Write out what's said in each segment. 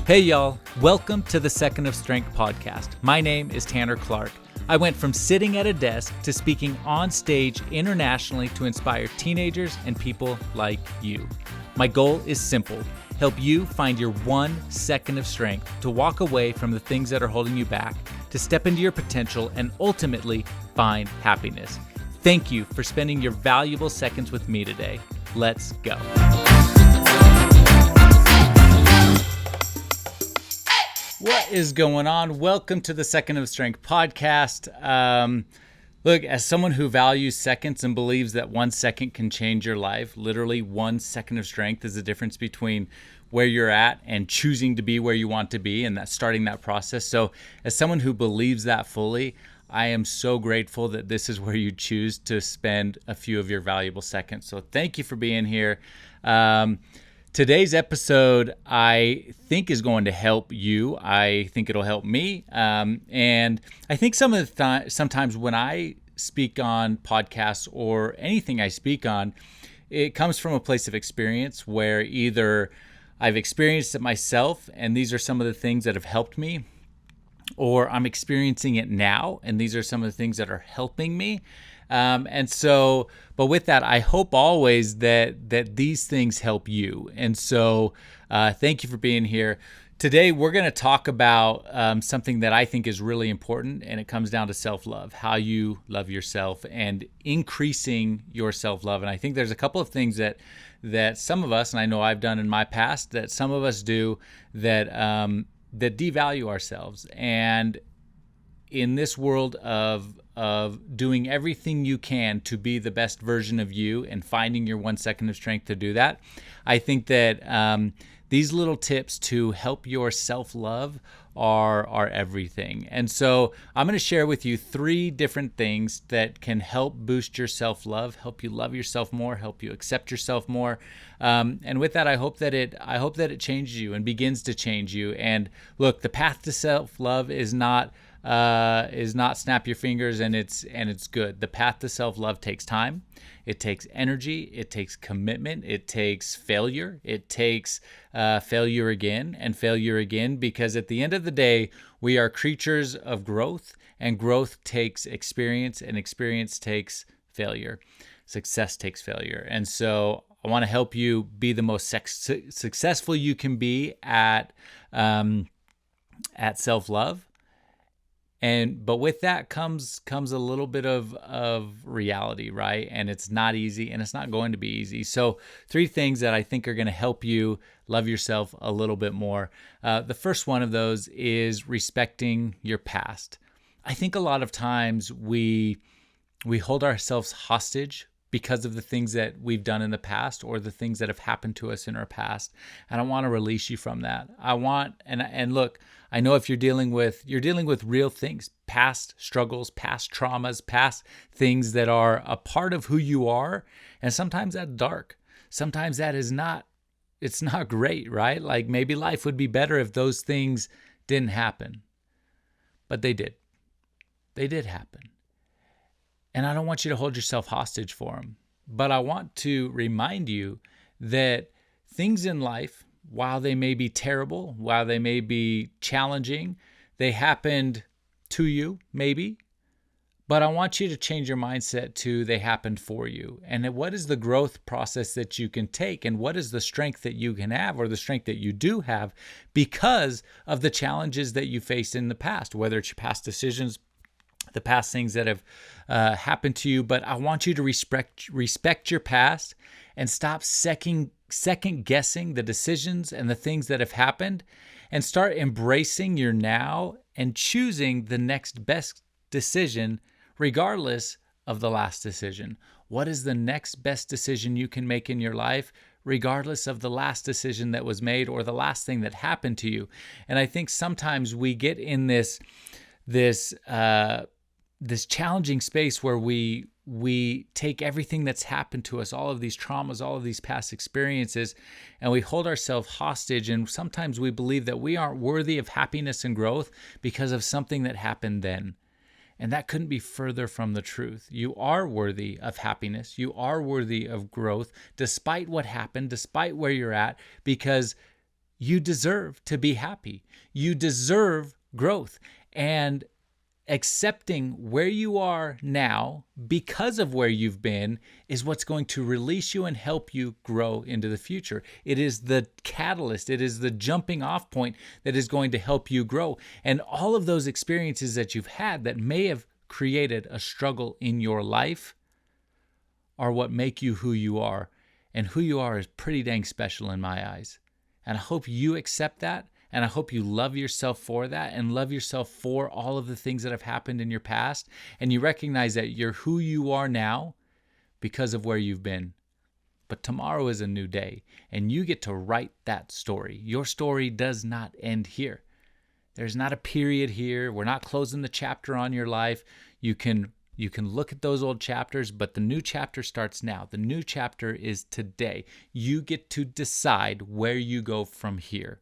Hey y'all, welcome to the Second of Strength podcast. My name is Tanner Clark. I went from sitting at a desk to speaking on stage internationally to inspire teenagers and people like you. My goal is simple: help you find your 1 second of strength to walk away from the things that are holding you back, to step into your potential, and ultimately find happiness. Thank you for spending your valuable seconds with me today. Let's go. What is going on? Welcome to the Second of Strength podcast. Look, as someone who values seconds and believes that 1 second can change your life, literally 1 second of strength is the difference between where you're at and choosing to be where you want to be, and that's starting that process. So as someone who believes that fully, I am so grateful that this is where you choose to spend a few of your valuable seconds. So thank you for being here. Today's episode, I think, is going to help you. I think it'll help me. And I think sometimes when I speak on podcasts or anything I speak on, it comes from a place of experience where either I've experienced it myself, and these are some of the things that have helped me, or I'm experiencing it now, and these are some of the things that are helping me. But with that, I hope always that these things help you. And so thank you for being here. Today, we're going to talk about something that I think is really important, and it comes down to self-love, how you love yourself and increasing your self-love. And I think there's a couple of things that some of us, and I know I've done in my past, that some of us do that devalue ourselves. And in this world of doing everything you can to be the best version of you and finding your 1 second of strength to do that, I think that these little tips to help your self-love are everything. And so I'm going to share with you 3 different things that can help boost your self-love, help you love yourself more, help you accept yourself more. And with that, I hope that it changes you and begins to change you. And look, the path to self-love is not snap your fingers and it's good. The path to self-love takes time. It takes energy. It takes commitment. It takes failure. It takes failure again and failure again, because at the end of the day, we are creatures of growth, and growth takes experience, and experience takes failure. Success takes failure. And so I want to help you be the most successful you can be at self-love. But with that comes a little bit of reality, right? And it's not easy, and it's not going to be easy. So 3 things that I think are going to help you love yourself a little bit more. The first one of those is respecting your past. I think a lot of times we hold ourselves hostage because of the things that we've done in the past or the things that have happened to us in our past. And I want to release you from that. And look, I know if you're dealing with real things, past struggles, past traumas, past things that are a part of who you are. And sometimes that's dark. Sometimes it's not great, right? Like maybe life would be better if those things didn't happen. But they did. They did happen. And I don't want you to hold yourself hostage for them. But I want to remind you that things in life, while they may be terrible, while they may be challenging, they happened to you, maybe. But I want you to change your mindset to they happened for you. And what is the growth process that you can take? And what is the strength that you can have, or the strength that you do have, because of the challenges that you faced in the past, whether it's your past decisions, the past things that have happened to you. But I want you to respect your past and stop second guessing the decisions and the things that have happened, and start embracing your now and choosing the next best decision regardless of the last decision. What is the next best decision you can make in your life regardless of the last decision that was made or the last thing that happened to you? And I think sometimes we get in this challenging space where we take everything that's happened to us, all of these traumas, all of these past experiences, and we hold ourselves hostage. And sometimes we believe that we aren't worthy of happiness and growth because of something that happened then. And that couldn't be further from the truth. You are worthy of happiness. You are worthy of growth, despite what happened, despite where you're at, because You deserve to be happy. You deserve growth. And accepting where you are now because of where you've been is what's going to release you and help you grow into the future. It is the catalyst. It is the jumping off point that is going to help you grow. And all of those experiences that you've had that may have created a struggle in your life are what make you who you are. And who you are is pretty dang special in my eyes. And I hope you accept that. And I hope you love yourself for that and love yourself for all of the things that have happened in your past. And you recognize that you're who you are now because of where you've been. But tomorrow is a new day and you get to write that story. Your story does not end here. There's not a period here. We're not closing the chapter on your life. You can look at those old chapters, but the new chapter starts now. The new chapter is today. You get to decide where you go from here.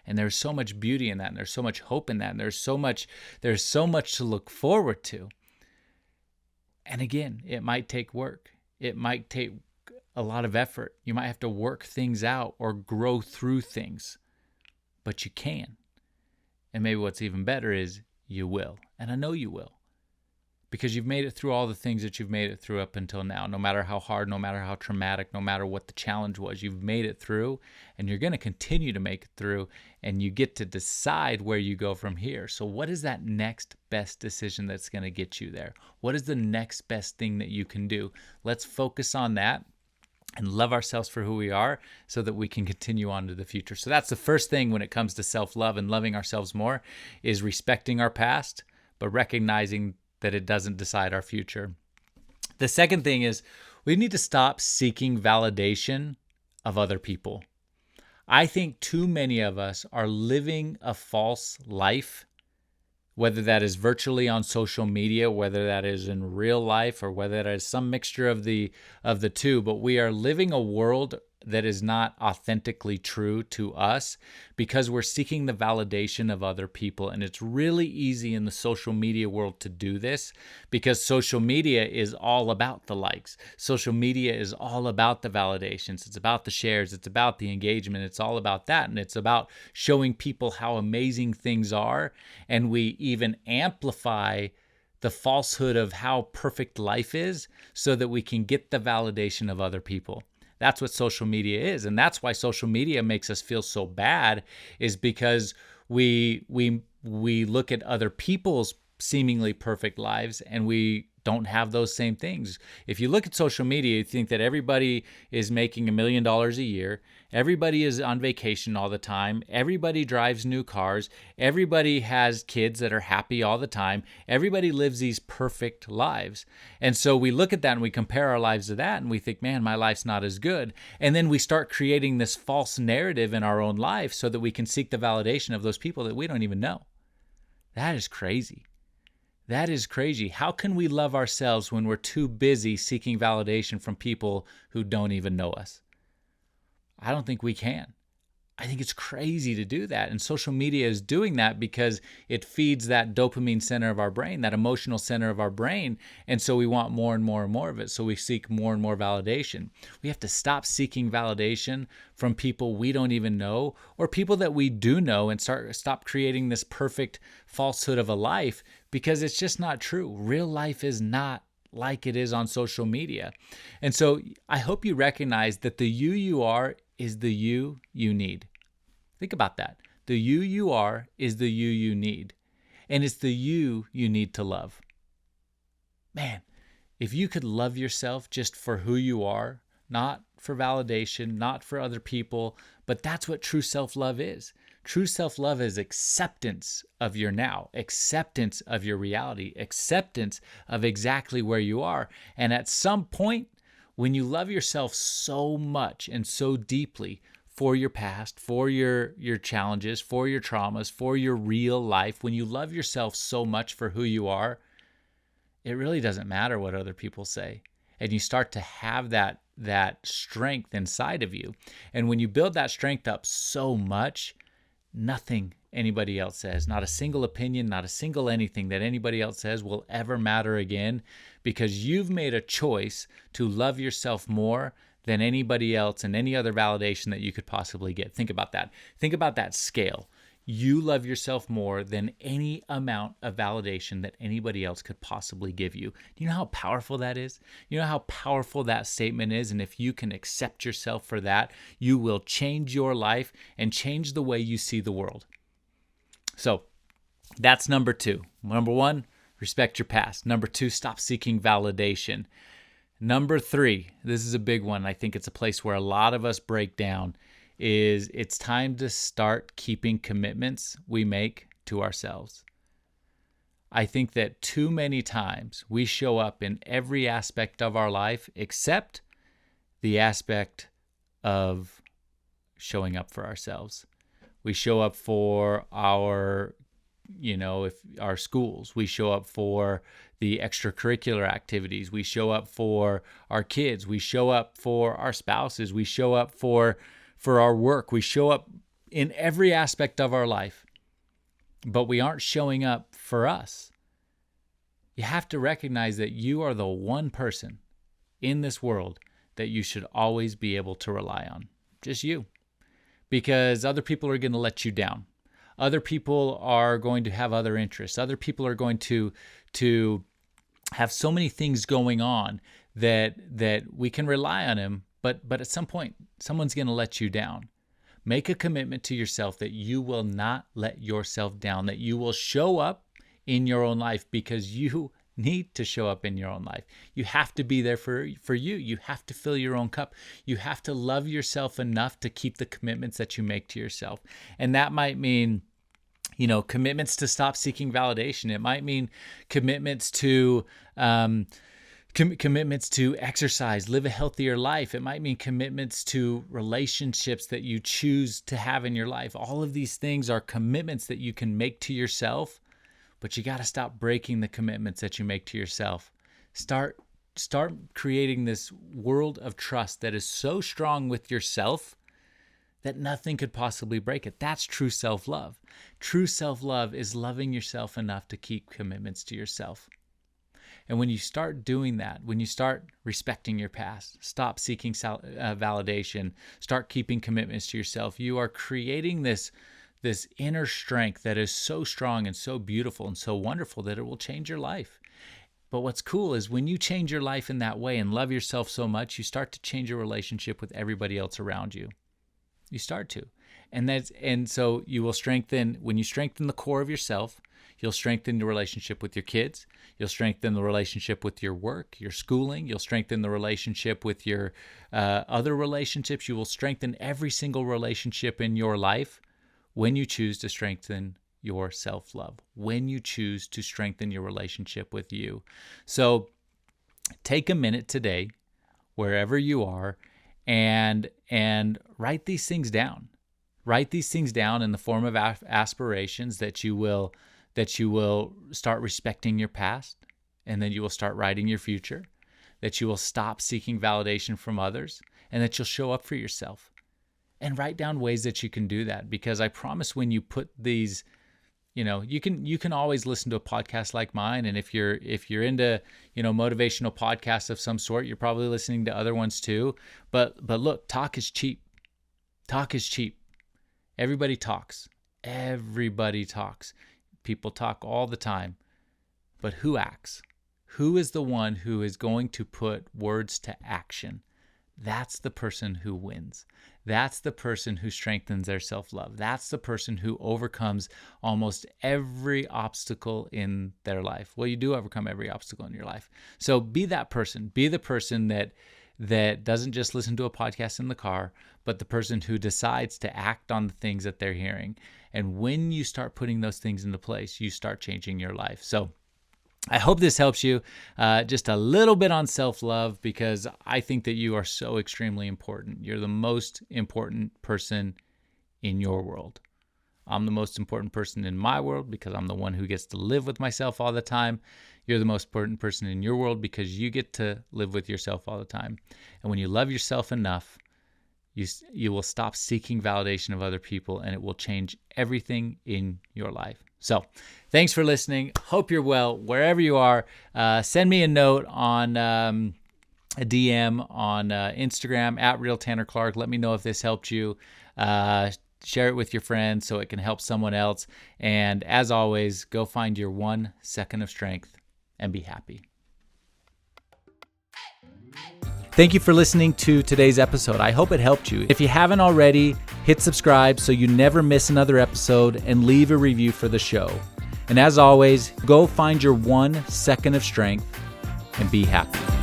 And there's so much beauty in that, and there's so much hope in that, and there's so much to look forward to. And again, it might take work. It might take a lot of effort. You might have to work things out or grow through things, but you can. And maybe what's even better is you will. And I know you will. Because you've made it through all the things that you've made it through up until now, no matter how hard, no matter how traumatic, no matter what the challenge was, you've made it through and you're going to continue to make it through and you get to decide where you go from here. So what is that next best decision that's going to get you there? What is the next best thing that you can do? Let's focus on that and love ourselves for who we are so that we can continue on to the future. So that's the first thing when it comes to self-love and loving ourselves more is respecting our past, but recognizing that it doesn't decide our future. The second thing is we need to stop seeking validation of other people. I think too many of us are living a false life, whether that is virtually on social media, whether that is in real life, or whether that is some mixture of the two, but we are living a world that is not authentically true to us because we're seeking the validation of other people. And it's really easy in the social media world to do this because social media is all about the likes. Social media is all about the validations. It's about the shares. It's about the engagement. It's all about that. And it's about showing people how amazing things are. And we even amplify the falsehood of how perfect life is so that we can get the validation of other people. That's what social media is. And that's why social media makes us feel so bad is because we look at other people's seemingly perfect lives and we don't have those same things. If you look at social media, you think that everybody is making $1 million a year. Everybody is on vacation all the time. Everybody drives new cars. Everybody has kids that are happy all the time. Everybody lives these perfect lives. And so we look at that and we compare our lives to that and we think, man, my life's not as good. And then we start creating this false narrative in our own life so that we can seek the validation of those people that we don't even know. That is crazy. That is crazy. How can we love ourselves when we're too busy seeking validation from people who don't even know us? I don't think we can. I think it's crazy to do that. And social media is doing that because it feeds that dopamine center of our brain, that emotional center of our brain. And so we want more and more and more of it. So we seek more and more validation. We have to stop seeking validation from people we don't even know or people that we do know and stop creating this perfect falsehood of a life because it's just not true. Real life is not like it is on social media. And so I hope you recognize that the you are is the you need. Think about that. The you are is the you need. And it's the you need to love. Man, if you could love yourself just for who you are, not for validation, not for other people, but that's what true self-love is. True self-love is acceptance of your now, acceptance of your reality, acceptance of exactly where you are. And at some point, when you love yourself so much and so deeply for your past, for your challenges, for your traumas, for your real life, when you love yourself so much for who you are, it really doesn't matter what other people say. And you start to have that strength inside of you. And when you build that strength up so much, nothing anybody else says, not a single opinion, not a single anything that anybody else says will ever matter again because you've made a choice to love yourself more than anybody else and any other validation that you could possibly get. Think about that. Think about that scale. You love yourself more than any amount of validation that anybody else could possibly give you. Do you know how powerful that is? You know how powerful that statement is? And if you can accept yourself for that, you will change your life and change the way you see the world. So that's number 2. Number 1, respect your past. Number 2, stop seeking validation. Number 3, this is a big one. I think it's a place where a lot of us break down, is it's time to start keeping commitments we make to ourselves. I think that too many times we show up in every aspect of our life except the aspect of showing up for ourselves. We show up for our if our schools, we show up for the extracurricular activities, we show up for our kids, we show up for our spouses, we show up for our work, we show up in every aspect of our life, but we aren't showing up for us. You have to recognize that you are the one person in this world that you should always be able to rely on. Just you. Because other people are going to let you down. Other people are going to have other interests. Other people are going to have so many things going on that we can rely on them, but at some point, someone's going to let you down. Make a commitment to yourself that you will not let yourself down, that you will show up in your own life, because you need to show up in your own life. You have to be there for you. You have to fill your own cup. You have to love yourself enough to keep the commitments that you make to yourself. And that might mean, commitments to stop seeking validation. It might mean commitments to commitments to exercise, live a healthier life. It might mean commitments to relationships that you choose to have in your life. All of these things are commitments that you can make to yourself, but you got to stop breaking the commitments that you make to yourself. Start creating this world of trust that is so strong with yourself that nothing could possibly break it. That's true self-love. True self-love is loving yourself enough to keep commitments to yourself. And when you start doing that, when you start respecting your past, stop seeking validation, start keeping commitments to yourself, you are creating this inner strength that is so strong and so beautiful and so wonderful that it will change your life. But what's cool is when you change your life in that way and love yourself so much, you start to change your relationship with everybody else around you. You start to. And so you will when you strengthen the core of yourself, you'll strengthen the relationship with your kids. You'll strengthen the relationship with your work, your schooling. You'll strengthen the relationship with your other relationships. You will strengthen every single relationship in your life when you choose to strengthen your self-love, when you choose to strengthen your relationship with you. So take a minute today, wherever you are, and write these things down. Write these things down in the form of aspirations that you will start respecting your past, and then you will start writing your future, that you will stop seeking validation from others, and that you'll show up for yourself. And write down ways that you can do that, because I promise when you put these, you can always listen to a podcast like mine, and if you're into motivational podcasts of some sort, you're probably listening to other ones too. But look, talk is cheap. Talk is cheap. Everybody talks. Everybody talks. People talk all the time. But who acts? Who is the one who is going to put words to action? That's the person who wins. That's the person who strengthens their self-love. That's the person who overcomes almost every obstacle in their life. Well, you do overcome every obstacle in your life. So be that person. Be the person that doesn't just listen to a podcast in the car, but the person who decides to act on the things that they're hearing. And when you start putting those things into place, you start changing your life. So I hope this helps you just a little bit on self-love, because I think that you are so extremely important. You're the most important person in your world. I'm the most important person in my world because I'm the one who gets to live with myself all the time. You're the most important person in your world because you get to live with yourself all the time. And when you love yourself enough, you will stop seeking validation of other people, and it will change everything in your life. So thanks for listening. Hope you're well wherever you are. Send me a note on a DM on Instagram at Real Tanner Clark. Let me know if this helped you. Share it with your friends so it can help someone else. And as always, go find your 1 second of strength and be happy. Thank you for listening to today's episode. I hope it helped you. If you haven't already, hit subscribe so you never miss another episode, and leave a review for the show. And as always, go find your 1 second of strength and be happy.